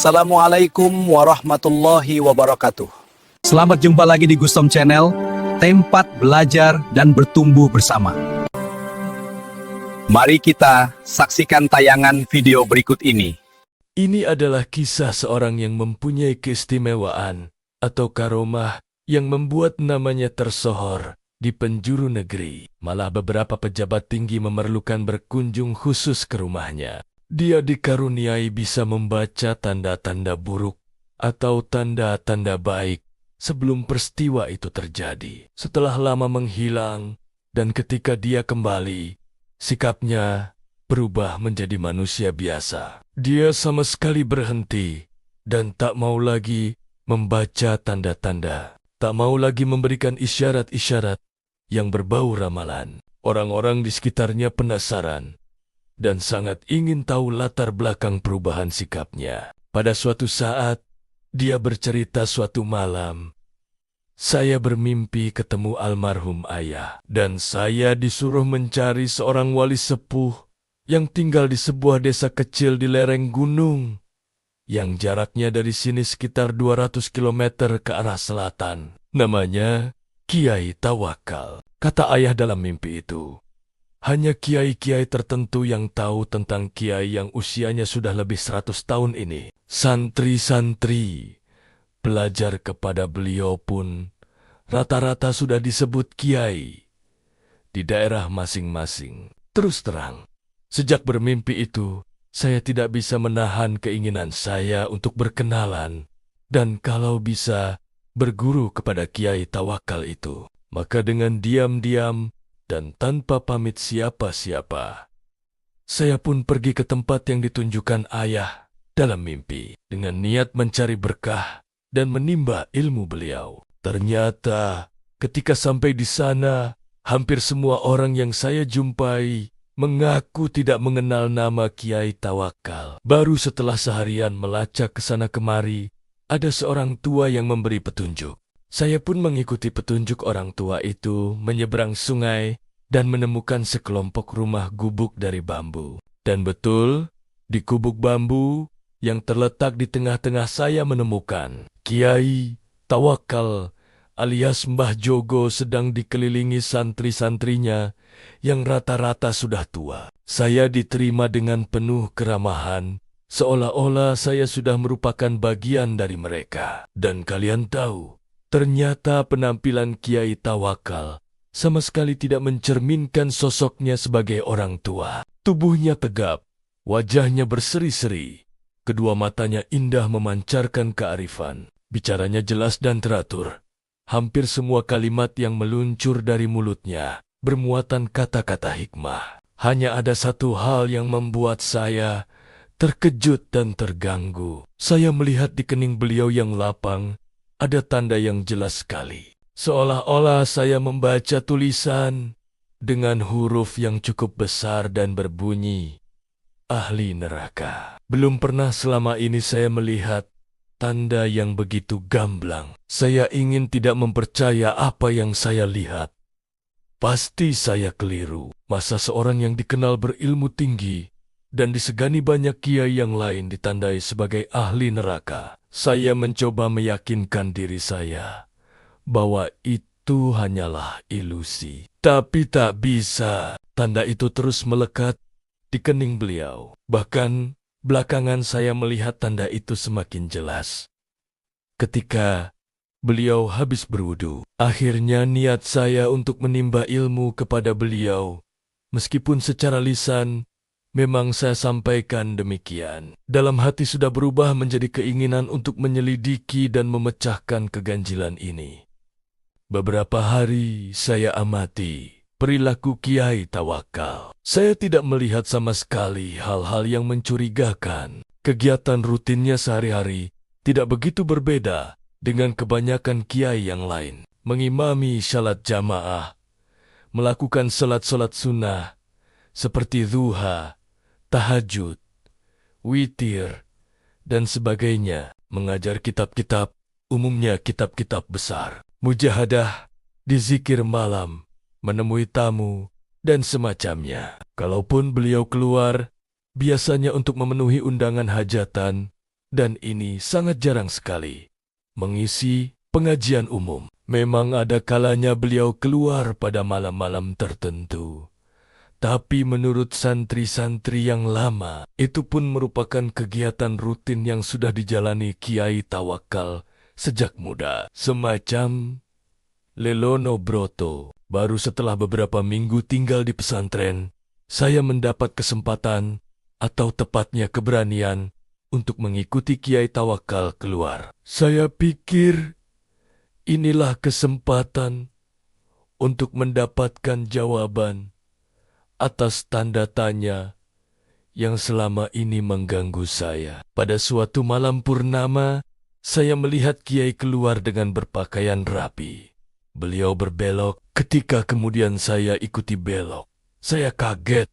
Assalamualaikum warahmatullahi wabarakatuh. Selamat jumpa lagi di Gustom Channel, tempat belajar dan bertumbuh bersama. Mari kita saksikan tayangan video berikut ini. Ini adalah kisah seorang yang mempunyai keistimewaan atau karomah yang membuat namanya tersohor di penjuru negeri. Malah beberapa pejabat tinggi memerlukan berkunjung khusus ke rumahnya. Dia dikaruniai bisa membaca tanda-tanda buruk atau tanda-tanda baik sebelum peristiwa itu terjadi. Setelah lama menghilang dan ketika dia kembali, sikapnya berubah menjadi manusia biasa. Dia sama sekali berhenti dan tak mau lagi membaca tanda-tanda, tak mau lagi memberikan isyarat-isyarat yang berbau ramalan. Orang-orang di sekitarnya penasaran dan sangat ingin tahu latar belakang perubahan sikapnya. Pada suatu saat, dia bercerita suatu malam, "Saya bermimpi ketemu almarhum ayah, dan saya disuruh mencari seorang wali sepuh yang tinggal di sebuah desa kecil di lereng gunung, yang jaraknya dari sini sekitar 200 km ke arah selatan. Namanya Kiai Tawakal," kata ayah dalam mimpi itu. Hanya kiai-kiai tertentu yang tahu tentang kiai yang usianya sudah lebih 100 tahun ini. Santri-santri belajar kepada beliau pun rata-rata sudah disebut kiai di daerah masing-masing. Terus terang, sejak bermimpi itu, saya tidak bisa menahan keinginan saya untuk berkenalan dan kalau bisa berguru kepada Kiai Tawakal itu. Maka dengan diam-diam dan tanpa pamit siapa-siapa, saya pun pergi ke tempat yang ditunjukkan ayah dalam mimpi dengan niat mencari berkah dan menimba ilmu beliau. Ternyata ketika sampai di sana, hampir semua orang yang saya jumpai mengaku tidak mengenal nama Kiai Tawakal. Baru setelah seharian melacak ke sana kemari, ada seorang tua yang memberi petunjuk. Saya pun mengikuti petunjuk orang tua itu menyeberang sungai dan menemukan sekelompok rumah gubuk dari bambu. Dan betul, di gubuk bambu yang terletak di tengah-tengah saya menemukan Kiai Tawakal alias Mbah Jogo sedang dikelilingi santri-santrinya yang rata-rata sudah tua. Saya diterima dengan penuh keramahan, seolah-olah saya sudah merupakan bagian dari mereka. Dan kalian tahu, ternyata penampilan Kiai Tawakal sama sekali tidak mencerminkan sosoknya sebagai orang tua. Tubuhnya tegap, wajahnya berseri-seri, kedua matanya indah memancarkan kearifan. Bicaranya jelas dan teratur. Hampir semua kalimat yang meluncur dari mulutnya bermuatan kata-kata hikmah. Hanya ada satu hal yang membuat saya terkejut dan terganggu. Saya melihat di kening beliau yang lapang ada tanda yang jelas sekali. Seolah-olah saya membaca tulisan dengan huruf yang cukup besar dan berbunyi, "Ahli neraka." Belum pernah selama ini saya melihat tanda yang begitu gamblang. Saya ingin tidak mempercaya apa yang saya lihat. Pasti saya keliru. Masa seorang yang dikenal berilmu tinggi dan disegani banyak kiai yang lain ditandai sebagai ahli neraka? Saya mencoba meyakinkan diri saya bahwa itu hanyalah ilusi. Tapi tak bisa. Tanda itu terus melekat di kening beliau. Bahkan belakangan saya melihat tanda itu semakin jelas ketika beliau habis berwudu. Akhirnya niat saya untuk menimba ilmu kepada beliau, meskipun secara lisan memang saya sampaikan demikian. Dalam hati sudah berubah menjadi keinginan untuk menyelidiki dan memecahkan keganjilan ini. Beberapa hari saya amati perilaku Kiai Tawakal. Saya tidak melihat sama sekali hal-hal yang mencurigakan. Kegiatan rutinnya sehari-hari tidak begitu berbeda dengan kebanyakan kiai yang lain. Mengimami salat jamaah, melakukan salat-salat sunnah seperti duha, tahajud, witir, dan sebagainya. Mengajar kitab-kitab, umumnya kitab-kitab besar. Mujahadah di zikir malam, menemui tamu, dan semacamnya. Kalaupun beliau keluar, biasanya untuk memenuhi undangan hajatan, dan ini sangat jarang sekali mengisi pengajian umum. Memang ada kalanya beliau keluar pada malam-malam tertentu. Tapi menurut santri-santri yang lama, itu pun merupakan kegiatan rutin yang sudah dijalani Kiai Tawakal sejak muda. Semacam Lelono Broto. Baru setelah beberapa minggu tinggal di pesantren, saya mendapat kesempatan, atau tepatnya keberanian, untuk mengikuti Kiai Tawakal keluar. Saya pikir inilah kesempatan untuk mendapatkan jawaban atas tanda tanya yang selama ini mengganggu saya. Pada suatu malam purnama, saya melihat Kiai keluar dengan berpakaian rapi. Beliau berbelok, ketika kemudian saya ikuti belok. Saya kaget,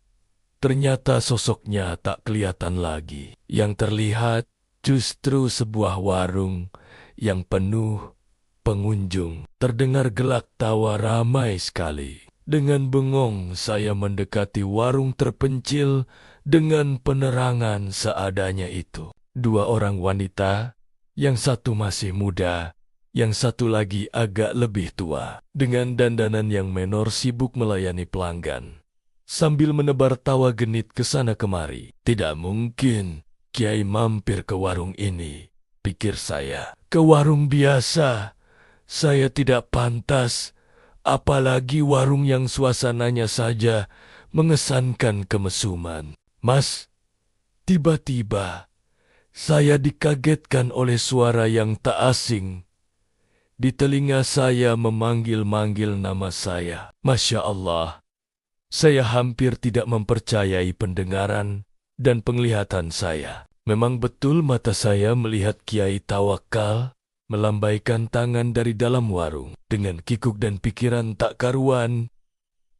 ternyata sosoknya tak kelihatan lagi. Yang terlihat justru sebuah warung yang penuh pengunjung. Terdengar gelak tawa ramai sekali. Dengan bengong saya mendekati warung terpencil dengan penerangan seadanya itu. Dua orang wanita, yang satu masih muda, yang satu lagi agak lebih tua, dengan dandanan yang menor sibuk melayani pelanggan. Sambil menebar tawa genit ke sana kemari. Tidak mungkin Kiai mampir ke warung ini, pikir saya. Ke warung biasa, saya tidak pantas. Apalagi warung yang suasananya saja mengesankan kemesuman. Mas, tiba-tiba saya dikagetkan oleh suara yang tak asing. Di telinga saya memanggil-manggil nama saya. Masya Allah, saya hampir tidak mempercayai pendengaran dan penglihatan saya. Memang betul mata saya melihat Kiai Tawakal melambaikan tangan dari dalam warung. Dengan kikuk dan pikiran tak karuan,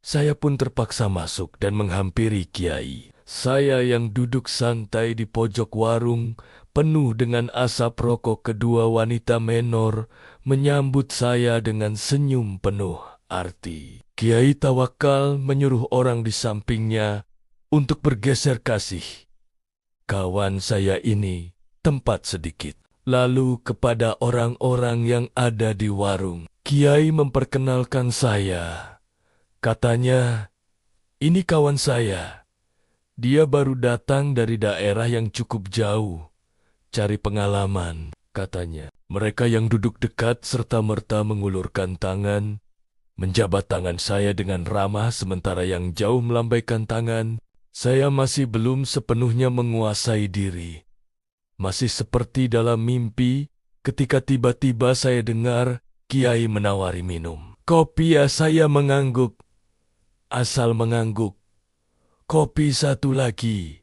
saya pun terpaksa masuk dan menghampiri Kiai. Saya yang duduk santai di pojok warung, penuh dengan asap rokok, kedua wanita menor menyambut saya dengan senyum penuh arti. Kiai Tawakal menyuruh orang di sampingnya untuk bergeser kasih kawan saya ini tempat sedikit. Lalu kepada orang-orang yang ada di warung, Kiai memperkenalkan saya. Katanya, ini kawan saya. Dia baru datang dari daerah yang cukup jauh. Cari pengalaman, katanya. Mereka yang duduk dekat serta-merta mengulurkan tangan, menjabat tangan saya dengan ramah, sementara yang jauh melambaikan tangan. Saya masih belum sepenuhnya menguasai diri. Masih seperti dalam mimpi, ketika tiba-tiba saya dengar Kiai menawari minum. Kopi ya, saya mengangguk. Asal mengangguk. Kopi satu lagi.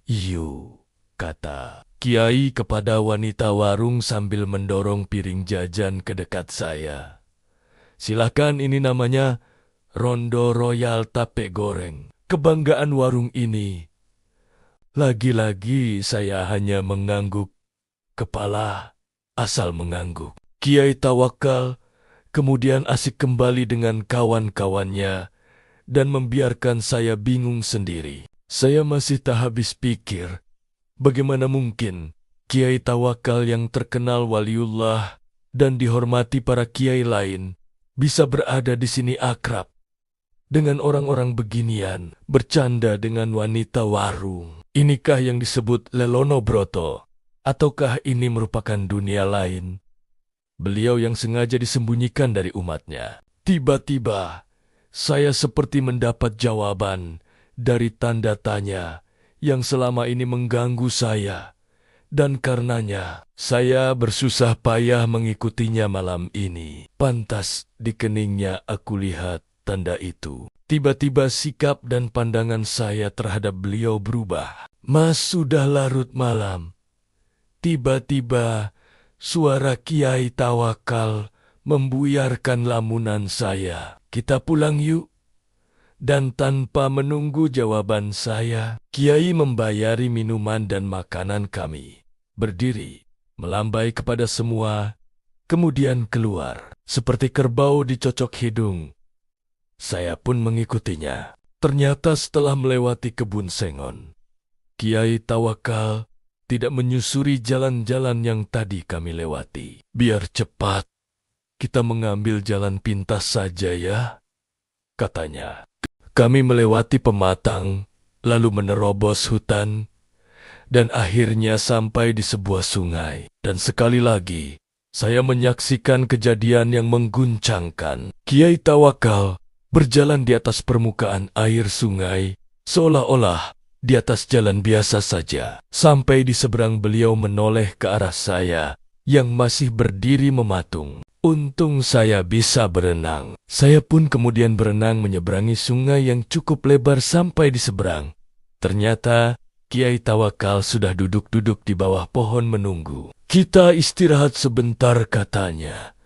Iyo, kata Kiai kepada wanita warung sambil mendorong piring jajan ke dekat saya. Silakan, ini namanya Rondo Royal Tape Goreng. Kebanggaan warung ini. Lagi-lagi saya hanya mengangguk kepala, asal mengangguk. Kiai Tawakal kemudian asik kembali dengan kawan-kawannya dan membiarkan saya bingung sendiri. Saya masih tak habis pikir, bagaimana mungkin Kiai Tawakal yang terkenal waliullah dan dihormati para kiai lain bisa berada di sini akrab dengan orang-orang beginian, bercanda dengan wanita warung. Inikah yang disebut Lelono Broto? Ataukah ini merupakan dunia lain? Beliau yang sengaja disembunyikan dari umatnya. Tiba-tiba, saya seperti mendapat jawaban dari tanda tanya yang selama ini mengganggu saya. Dan karenanya, saya bersusah payah mengikutinya malam ini. Pantas di keningnya aku lihat tanda itu. Tiba-tiba sikap dan pandangan saya terhadap beliau berubah. Mas, sudah larut malam. Tiba-tiba suara Kiai Tawakal membuyarkan lamunan saya. Kita pulang yuk. Dan tanpa menunggu jawaban saya, Kiai membayari minuman dan makanan kami. Berdiri, melambai kepada semua, kemudian keluar. Seperti kerbau dicocok hidung. Saya pun mengikutinya. Ternyata setelah melewati kebun sengon, Kiai Tawakal tidak menyusuri jalan-jalan yang tadi kami lewati. Biar cepat, kita mengambil jalan pintas saja ya, katanya. Kami melewati pematang, lalu menerobos hutan, dan akhirnya sampai di sebuah sungai. Dan sekali lagi, saya menyaksikan kejadian yang mengguncangkan. Kiai Tawakal berjalan di atas permukaan air sungai, seolah-olah di atas jalan biasa saja. Sampai di seberang beliau menoleh ke arah saya, yang masih berdiri mematung. Untung saya bisa berenang. Saya pun kemudian berenang menyeberangi sungai yang cukup lebar sampai di seberang. Ternyata Kiai Tawakal sudah duduk-duduk di bawah pohon menunggu. Kita istirahat sebentar, katanya,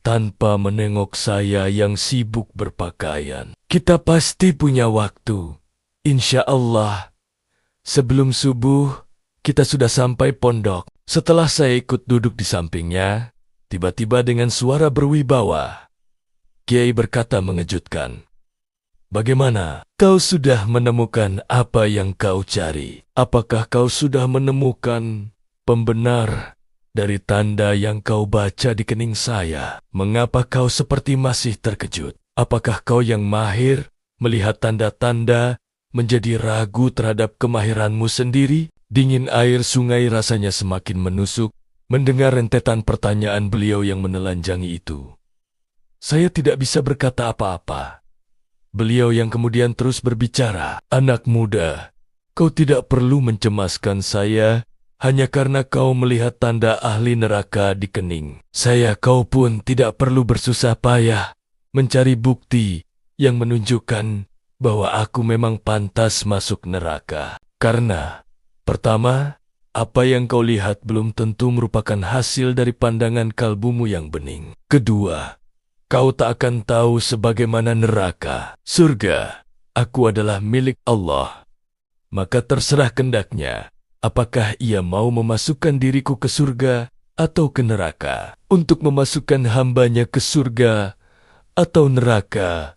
tanpa menengok saya yang sibuk berpakaian. Kita pasti punya waktu. Insya Allah, sebelum subuh, kita sudah sampai pondok. Setelah saya ikut duduk di sampingnya, tiba-tiba dengan suara berwibawa, Kiai berkata mengejutkan, "Bagaimana? Kau sudah menemukan apa yang kau cari? Apakah kau sudah menemukan pembenar dari tanda yang kau baca di kening saya? Mengapa kau seperti masih terkejut? Apakah kau yang mahir melihat tanda-tanda menjadi ragu terhadap kemahiranmu sendiri?" Dingin air sungai rasanya semakin menusuk mendengar rentetan pertanyaan beliau yang menelanjangi itu. Saya tidak bisa berkata apa-apa. Beliau yang kemudian terus berbicara, "Anak muda, kau tidak perlu mencemaskan saya hanya karena kau melihat tanda ahli neraka di kening. Kau pun tidak perlu bersusah payah mencari bukti yang menunjukkan bahwa aku memang pantas masuk neraka. Karena, pertama, apa yang kau lihat belum tentu merupakan hasil dari pandangan kalbumu yang bening. Kedua, kau tak akan tahu sebagaimana neraka. Surga, aku adalah milik Allah. Maka terserah kendaknya, apakah ia mau memasukkan diriku ke surga atau ke neraka. Untuk memasukkan hambanya ke surga atau neraka,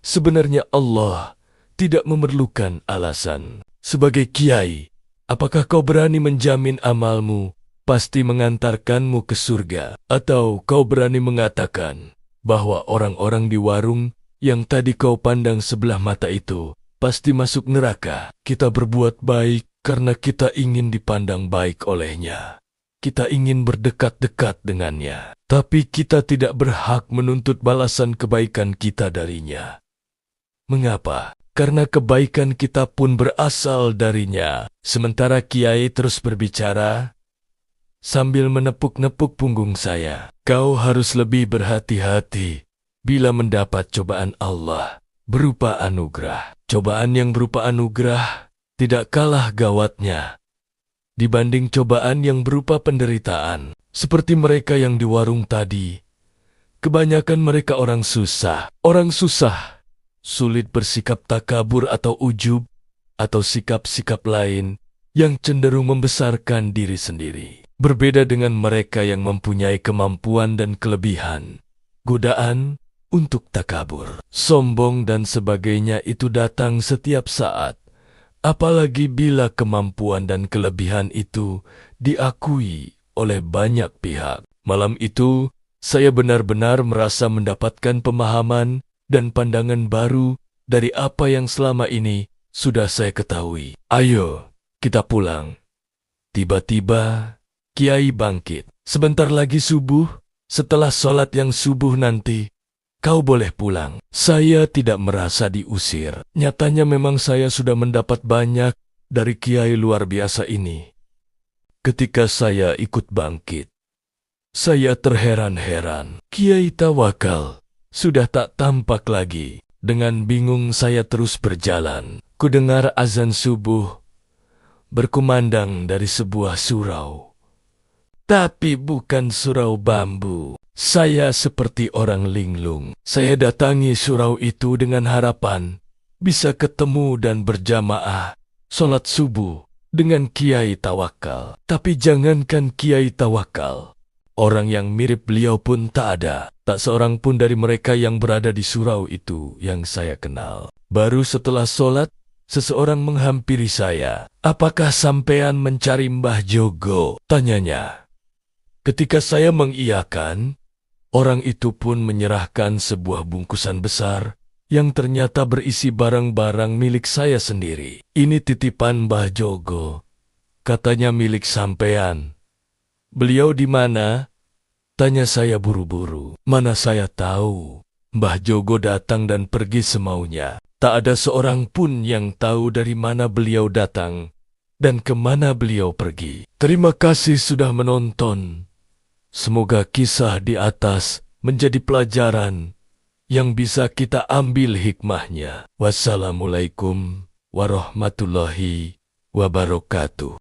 sebenarnya Allah tidak memerlukan alasan. Sebagai kiai, apakah kau berani menjamin amalmu pasti mengantarkanmu ke surga? Atau kau berani mengatakan bahwa orang-orang di warung yang tadi kau pandang sebelah mata itu pasti masuk neraka? Kita berbuat baik karena kita ingin dipandang baik olehnya. Kita ingin berdekat-dekat dengannya. Tapi kita tidak berhak menuntut balasan kebaikan kita darinya. Mengapa? Karena kebaikan kita pun berasal darinya. Sementara Kiai terus berbicara sambil menepuk-nepuk punggung saya. Kau harus lebih berhati-hati bila mendapat cobaan Allah berupa anugerah. Cobaan yang berupa anugerah tidak kalah gawatnya dibanding cobaan yang berupa penderitaan. Seperti mereka yang di warung tadi, kebanyakan mereka orang susah. Orang susah sulit bersikap takabur atau ujub, atau sikap-sikap lain yang cenderung membesarkan diri sendiri. Berbeda dengan mereka yang mempunyai kemampuan dan kelebihan, godaan untuk takabur, sombong dan sebagainya itu datang setiap saat, apalagi bila kemampuan dan kelebihan itu diakui oleh banyak pihak. Malam itu, saya benar-benar merasa mendapatkan pemahaman dan pandangan baru dari apa yang selama ini sudah saya ketahui. Ayo, kita pulang. Tiba-tiba, Kiai bangkit. Sebentar lagi subuh, setelah sholat yang subuh nanti, kau boleh pulang. Saya tidak merasa diusir. Nyatanya memang saya sudah mendapat banyak dari Kiai luar biasa ini. Ketika saya ikut bangkit, saya terheran-heran. Kiai Tawakal sudah tak tampak lagi. Dengan bingung saya terus berjalan. Kudengar azan subuh berkumandang dari sebuah surau. Tapi bukan surau bambu. Saya seperti orang linglung. Saya datangi surau itu dengan harapan bisa ketemu dan berjamaah sholat subuh dengan Kiai Tawakal. Tapi jangankan Kiai Tawakal, orang yang mirip beliau pun tak ada. Tak seorang pun dari mereka yang berada di surau itu yang saya kenal. Baru setelah sholat, seseorang menghampiri saya. "Apakah sampean mencari Mbah Jogo?" tanyanya. Ketika saya mengiyakan, orang itu pun menyerahkan sebuah bungkusan besar yang ternyata berisi barang-barang milik saya sendiri. "Ini titipan Mbah Jogo," katanya, "milik sampean." "Beliau di mana?" tanya saya buru-buru. Mana saya tahu, Mbah Jogo datang dan pergi semaunya. Tak ada seorang pun yang tahu dari mana beliau datang dan kemana beliau pergi. Terima kasih sudah menonton. Semoga kisah di atas menjadi pelajaran yang bisa kita ambil hikmahnya. Wassalamualaikum warahmatullahi wabarakatuh.